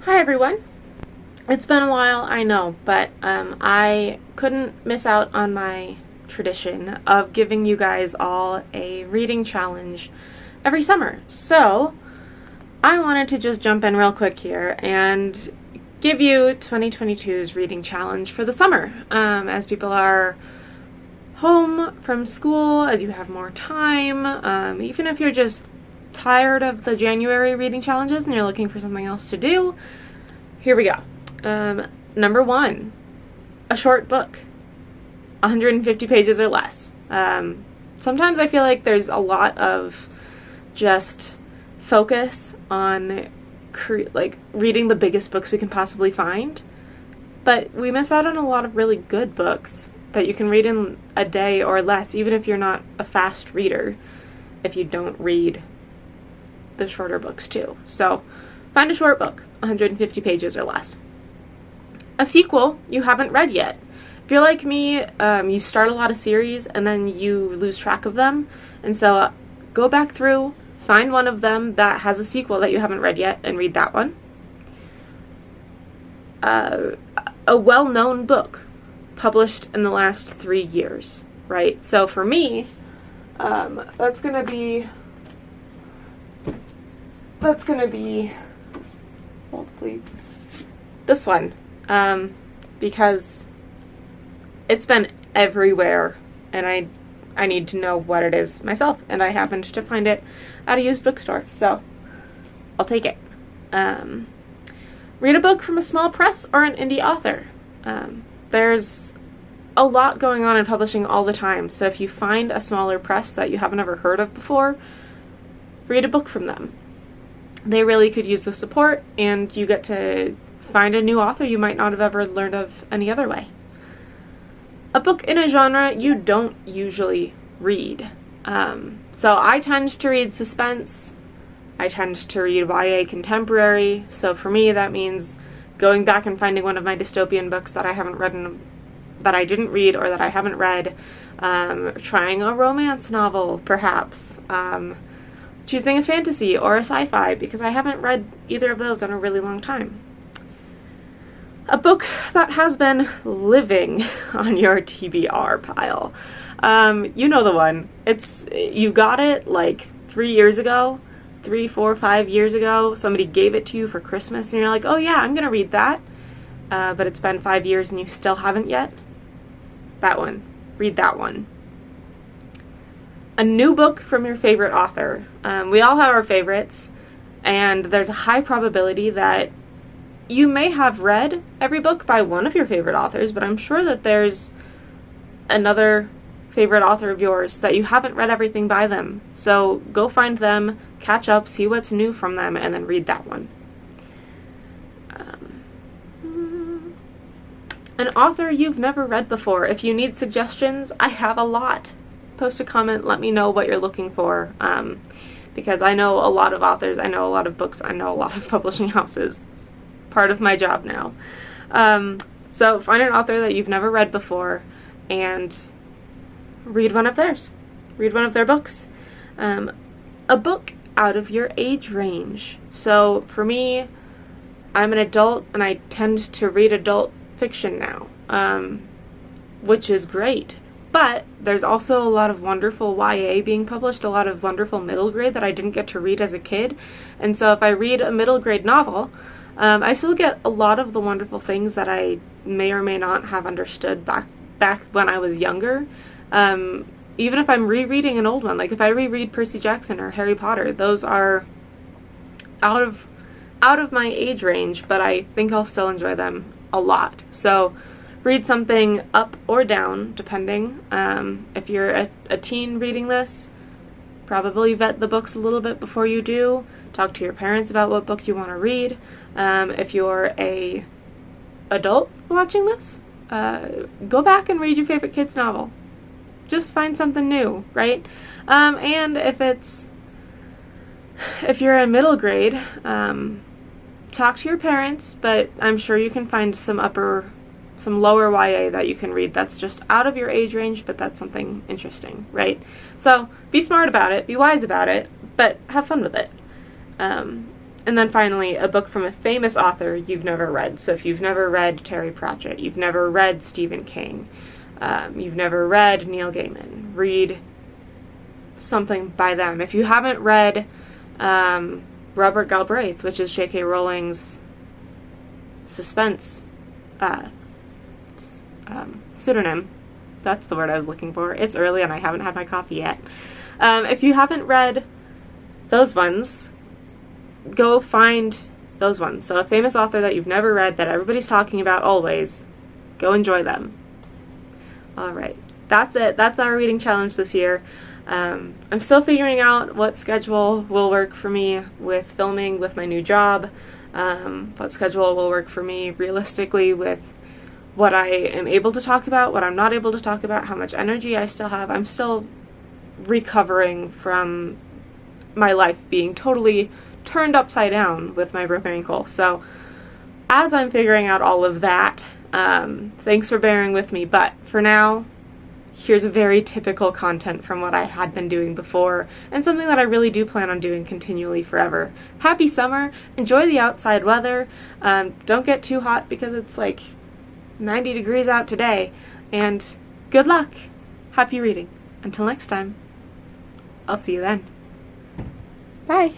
Hi everyone. It's been a while, I know, but I couldn't miss out on my tradition of giving you guys all a reading challenge every summer. So I wanted to just jump in real quick here and give you 2022's reading challenge for the summer. As people are home from school, as you have more time, even if you're just tired of the January reading challenges and you're looking for something else to do, here we go. Number 1, a short book, 150 pages or less. Sometimes I feel like there's a lot of just focus on reading the biggest books we can possibly find, but we miss out on a lot of really good books that you can read in a day or less, even if you're not a fast reader, if you don't read the shorter books too. So find a short book, 150 pages or less. A sequel you haven't read yet. If you're like me, you start a lot of series and then you lose track of them, and so go back through, find one of them that has a sequel that you haven't read yet and read that one. A well-known book published in the last 3 years, right? So for me, that's gonna be, hold please, this one, because it's been everywhere and I need to know what it is myself, and I happened to find it at a used bookstore, so I'll take it. Read a book from a small press or an indie author. There's a lot going on in publishing all the time, so if you find a smaller press that you haven't ever heard of before, read a book from them. They really could use the support, and you get to find a new author you might not have ever learned of any other way. A book in a genre you don't usually read. So I tend to read suspense. I tend to read YA contemporary. So for me, that means going back and finding one of my dystopian books that I haven't read, that I didn't read or that I haven't read. Trying a romance novel, perhaps. Choosing a fantasy or a sci-fi, because I haven't read either of those in a really long time. A book that has been living on your TBR pile. You know the one. You got it like 3 years ago, 3, 4, 5 years ago. Somebody gave it to you for Christmas and you're like, oh yeah, I'm gonna read that. But it's been 5 years and you still haven't yet. That one. Read that one. A new book from your favorite author. We all have our favorites, and there's a high probability that you may have read every book by one of your favorite authors, but I'm sure that there's another favorite author of yours that you haven't read everything by them. So go find them, catch up, see what's new from them, and then read that one. An author you've never read before. If you need suggestions, I have a lot. Post a comment, let me know what you're looking for, because I know a lot of authors, I know a lot of books, I know a lot of publishing houses. It's part of my job now. So find an author that you've never read before and read one of theirs. Read one of their books. A book out of your age range. So for me, I'm an adult and I tend to read adult fiction now, which is great. But there's also a lot of wonderful YA being published, a lot of wonderful middle grade that I didn't get to read as a kid. And so if I read a middle grade novel, I still get a lot of the wonderful things that I may or may not have understood back when I was younger. Even if I'm rereading an old one, like if I reread Percy Jackson or Harry Potter, those are out of my age range, but I think I'll still enjoy them a lot. So read something up or down, depending. If you're a teen reading this, probably vet the books a little bit before you do. Talk to your parents about what book you want to read. If you're a adult watching this, go back and read your favorite kids novel. Just find something new, right? And if you're in middle grade, talk to your parents, but I'm sure you can find some lower YA that you can read that's just out of your age range, but that's something interesting, right? So be smart about it, be wise about it, but have fun with it. And then finally, a book from a famous author you've never read. So if you've never read Terry Pratchett, you've never read Stephen King, you've never read Neil Gaiman, read something by them. If you haven't read Robert Galbraith, which is J.K. Rowling's suspense pseudonym, that's the word I was looking for. It's early and I haven't had my coffee yet. If you haven't read those ones, go find those ones. So a famous author that you've never read that everybody's talking about always, go enjoy them. Alright, that's it. That's our reading challenge this year. I'm still figuring out what schedule will work for me with filming with my new job, what schedule will work for me realistically with what I am able to talk about, what I'm not able to talk about, how much energy I still have. I'm still recovering from my life being totally turned upside down with my broken ankle. So as I'm figuring out all of that, thanks for bearing with me, but for now, here's a very typical content from what I had been doing before, and something that I really do plan on doing continually forever. Happy summer, enjoy the outside weather, don't get too hot because it's like 90 degrees out today, and good luck! Happy reading. Until next time, I'll see you then. Bye!